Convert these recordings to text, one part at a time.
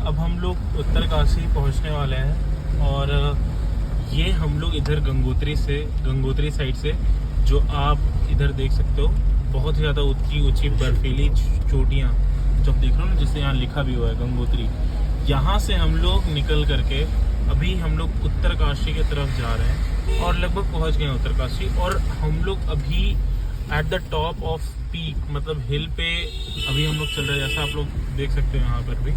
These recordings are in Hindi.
अब हम लोग उत्तरकाशी पहुंचने वाले हैं और ये हम लोग इधर गंगोत्री साइड से, जो आप इधर देख सकते हो, बहुत ज़्यादा ऊंची ऊंची बर्फीली चोटियाँ जो आप देख रहे हो ना, जिससे यहाँ लिखा भी हुआ है गंगोत्री। यहाँ से हम लोग निकल करके अभी हम लोग उत्तरकाशी की तरफ जा रहे हैं और लगभग पहुँच गए हैं उत्तरकाशी। और हम लोग अभी at the top off peak, मतलब हिल पे अभी हम लोग चल रहे हैं, जैसा आप लोग देख सकते हैं यहाँ पर भी।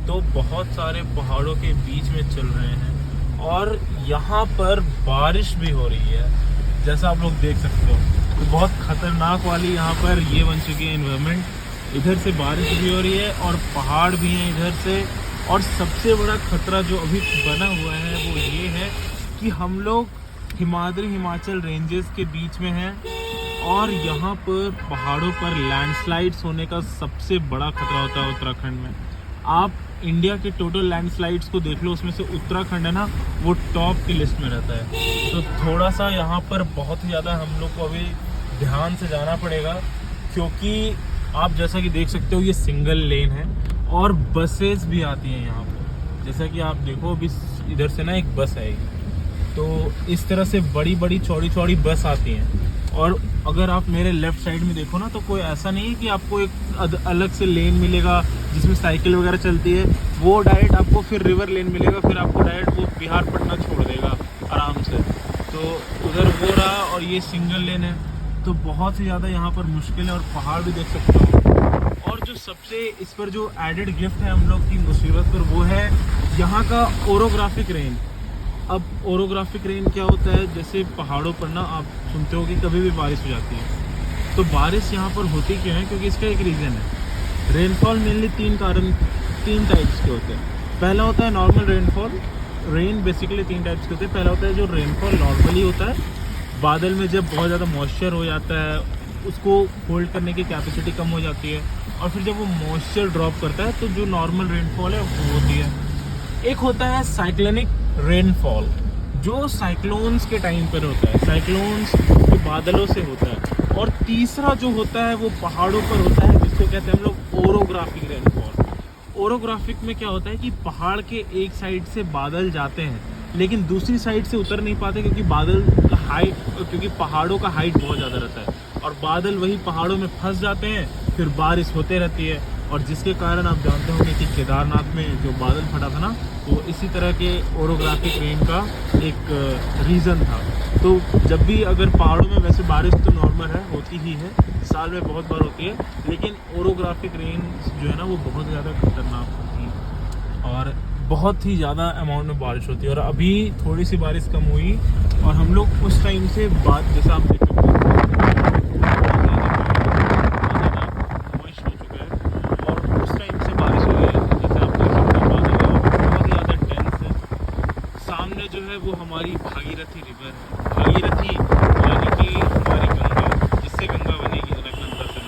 तो बहुत सारे पहाड़ों के बीच में चल रहे हैं और यहाँ पर बारिश भी हो रही है, जैसा आप लोग देख सकते हो। तो बहुत खतरनाक वाली यहाँ पर ये बन चुकी है एनवायरनमेंट। इधर से बारिश भी हो रही है और पहाड़ भी हैं इधर से। और सबसे बड़ा खतरा जो अभी बना हुआ है वो ये है कि हम लोग हिमाचल रेंजेस के बीच में हैं और यहाँ पर पहाड़ों पर लैंडस्लाइड्स होने का सबसे बड़ा खतरा होता है उत्तराखंड में। आप इंडिया के टोटल लैंडस्लाइड्स को देख लो, उसमें से उत्तराखंड है ना, वो टॉप की लिस्ट में रहता है। तो थोड़ा सा यहाँ पर बहुत ही ज़्यादा हम लोग को अभी ध्यान से जाना पड़ेगा, क्योंकि आप जैसा कि देख सकते हो ये सिंगल लेन है और बसेस भी आती हैं यहाँ पर। जैसा कि आप देखो अभी इधर से ना एक बस आएगी, तो इस तरह से बड़ी बड़ी चौड़ी चौड़ी बस आती हैं। और अगर आप मेरे लेफ़्ट साइड में देखो ना, तो कोई ऐसा नहीं है कि आपको एक अलग से लेन मिलेगा जिसमें साइकिल वगैरह चलती है। वो डायरेक्ट आपको फिर रिवर लेन मिलेगा, फिर आपको डायरेक्ट वो बिहार पटना छोड़ देगा आराम से। तो उधर वो रहा और ये सिंगल लेन है, तो बहुत ही ज़्यादा यहाँ पर मुश्किल है। और पहाड़ भी देख सकते हो। और जो सबसे इस पर जो एडेड गिफ्ट है हम लोग की मुसीबत पर, वो है यहाँ का ओरोग्राफिक रेन। अब ओरोग्राफिक रेन क्या होता है, जैसे पहाड़ों पर ना आप सुनते हो कि कभी भी बारिश हो जाती है। तो बारिश यहाँ पर होती क्यों है, क्योंकि इसका एक रीज़न है। रेनफॉल मेनली तीन टाइप्स के होते हैं। पहला होता है नॉर्मल रेनफॉल। रेन बेसिकली तीन टाइप्स के होते हैं। पहला होता है जो रेनफॉल नॉर्मली होता है, बादल में जब बहुत ज़्यादा मॉइस्चर हो जाता है, उसको होल्ड करने की कैपेसिटी कम हो जाती है, और फिर जब वो मॉइस्चर ड्रॉप करता है तो जो नॉर्मल रेनफॉल है वो होती है। एक होता है साइक्लोनिक रेनफॉल, जो साइक्लोन्स के टाइम पर होता है, साइक्लोन्स जो बादलों से होता है। और तीसरा जो होता है वो पहाड़ों पर होता है, जिसको कहते हैं हम लोग ओरोग्राफिक रेनफॉल। ओरोग्राफिक में क्या होता है कि पहाड़ के एक साइड से बादल जाते हैं लेकिन दूसरी साइड से उतर नहीं पाते, क्योंकि बादल का हाइट, क्योंकि पहाड़ों का हाइट बहुत ज़्यादा रहता है और बादल वही पहाड़ों में फंस जाते हैं, फिर बारिश होते रहती है। और जिसके कारण आप जानते होंगे कि केदारनाथ में जो बादल फटा था ना, वो इसी तरह के ओरोग्राफिक रेन का एक रीज़न था। तो जब भी अगर पहाड़ों में, वैसे बारिश तो नॉर्मल है, होती ही है, साल में बहुत बार होती है, लेकिन ओरोग्राफिक रेन जो है ना वो बहुत ज़्यादा खतरनाक होती है और बहुत ही ज़्यादा अमाउंट में बारिश होती है। और अभी थोड़ी सी बारिश कम हुई और हम लोग उस टाइम से बाद, जैसा आप देख सकते हो, जो है वो हमारी भागीरथी रिवर है। भागीरथी यानी कि हमारी गंगा, जिससे गंगा बनेगी अलकनंदा से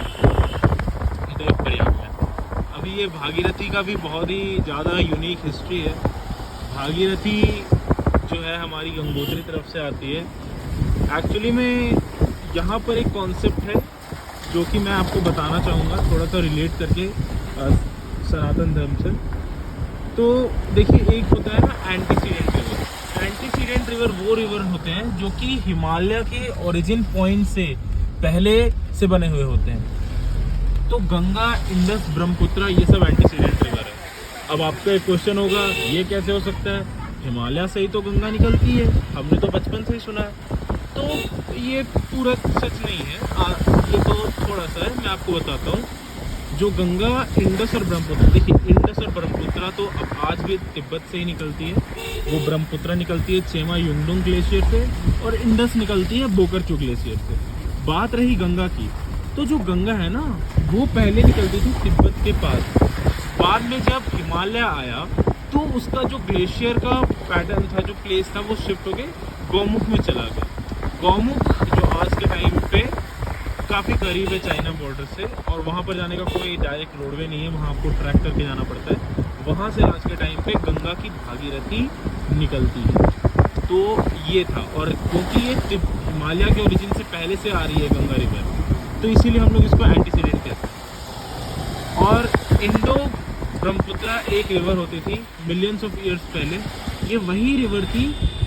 इधर प्रयाग में। अभी ये भागीरथी का भी बहुत ही ज़्यादा यूनिक हिस्ट्री है। भागीरथी जो है हमारी गंगोत्री तरफ से आती है। एक्चुअली में यहाँ पर एक कॉन्सेप्ट है जो कि मैं आपको बताना चाहूँगा, थोड़ा सा रिलेट करके सनातन धर्म से। तो देखिए, एक होता है ना एंटीसीडेंट रिवर। एंटीसीडेंट रिवर वो रिवर होते हैं जो कि हिमालय के ओरिजिन पॉइंट से पहले से बने हुए होते हैं। तो गंगा, इंडस, ब्रह्मपुत्र, ये सब एंटीसीडेंट रिवर है। अब आपका एक क्वेश्चन होगा, ये कैसे हो सकता है? हिमालय से ही तो गंगा निकलती है, हमने तो बचपन से ही सुना है। तो ये पूरा सच नहीं है, ये तो थोड़ा सा है, मैं आपको बताता हूँ। जो गंगा, इंडस और ब्रह्मपुत्र, देखिए इंडस और ब्रह्मपुत्र तो अब आज भी तिब्बत से ही निकलती है। वो ब्रह्मपुत्र निकलती है चेमा युंगडुंग ग्लेशियर से और इंडस निकलती है बोकरचू ग्लेशियर से। बात रही गंगा की, तो जो गंगा है ना वो पहले निकलती थी तिब्बत के पास। बाद में जब हिमालय आया तो उसका जो ग्लेशियर का पैटर्न था, जो प्लेस था, वो शिफ्ट होके गौमुख में चला गया। गौमुख जो आज के टाइम पे काफ़ी करीब है चाइना बॉर्डर से, और वहाँ पर जाने का कोई डायरेक्ट रोडवे नहीं है, वहाँ आपको ट्रैक करके जाना पड़ता है। वहाँ से आज के टाइम पे गंगा की भागीरथी निकलती है। तो ये था, और क्योंकि ये हिमालय के ओरिजिन से पहले से आ रही है गंगा रिवर, तो इसीलिए हम लोग इसको एंटीसीडेंट कहते हैं। और इंडो ब्रह्मपुत्रा एक रिवर होती थी मिलियंस ऑफ ईयर्स पहले। ये वही रिवर थी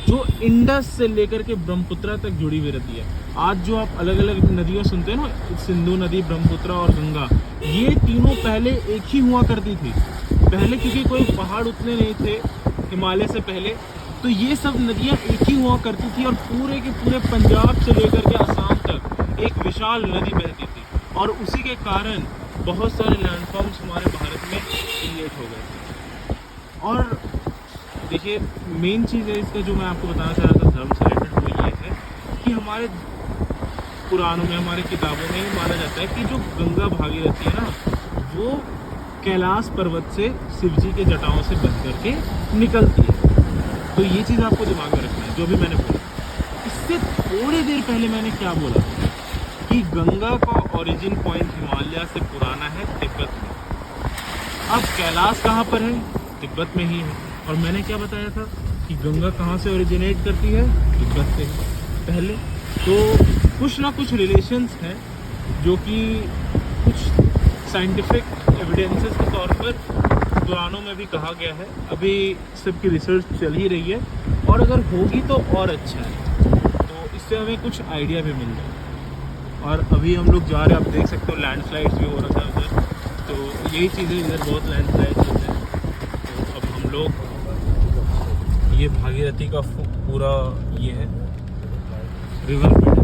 जो इंडस से लेकर के ब्रह्मपुत्रा तक जुड़ी हुई रहती है। आज जो आप अलग अलग नदियों सुनते हैं ना, सिंधु नदी, ब्रह्मपुत्रा और गंगा, ये तीनों पहले एक ही हुआ करती थी। पहले क्योंकि कोई पहाड़ उतने नहीं थे हिमालय से पहले, तो ये सब नदियाँ एक ही हुआ करती थी और पूरे के पूरे पंजाब से लेकर के असम तक एक विशाल नदी बहती थी। और उसी के कारण बहुत सारे लैंडफॉर्म्स हमारे भारत में क्रिएट हो गए थे। और देखिए मेन चीज़ है इसका जो मैं आपको बताना चाह रहा था धर्म से रिलेटेड, वो ये है कि हमारे पुराणों में, हमारे किताबों में माना जाता है कि जो गंगा भागीरथी है ना, वो कैलाश पर्वत से शिवजी के जटाओं से बन करके निकलती है। तो ये चीज़ आपको दिमाग में रखना है जो भी मैंने बोला। इससे थोड़ी देर पहले मैंने क्या बोला कि गंगा का ओरिजिन पॉइंट हिमालय से पुराना है तिब्बत में। अब कैलाश कहाँ पर है? तिब्बत में ही है। और मैंने क्या बताया था कि गंगा कहाँ से ओरिजिनेट करती है? तिब्बत से पहले। तो कुछ ना कुछ रिलेशंस हैं जो कि कुछ साइंटिफिक एविडेंसेस के तौर पर पुराणों में भी कहा गया है। अभी सबकी रिसर्च चल ही रही है और अगर होगी तो और अच्छा है, तो इससे हमें कुछ आइडिया भी मिल जाए। और अभी हम लोग जा रहे हैं, आप देख सकते हो लैंडस्लाइड्स भी हो रहा था उधर, तो यही चीज़ें इधर बहुत लैंडस्लाइड्स होते हैं। तो अब हम लोग ये भागीरथी का पूरा ये है रिवर बेड।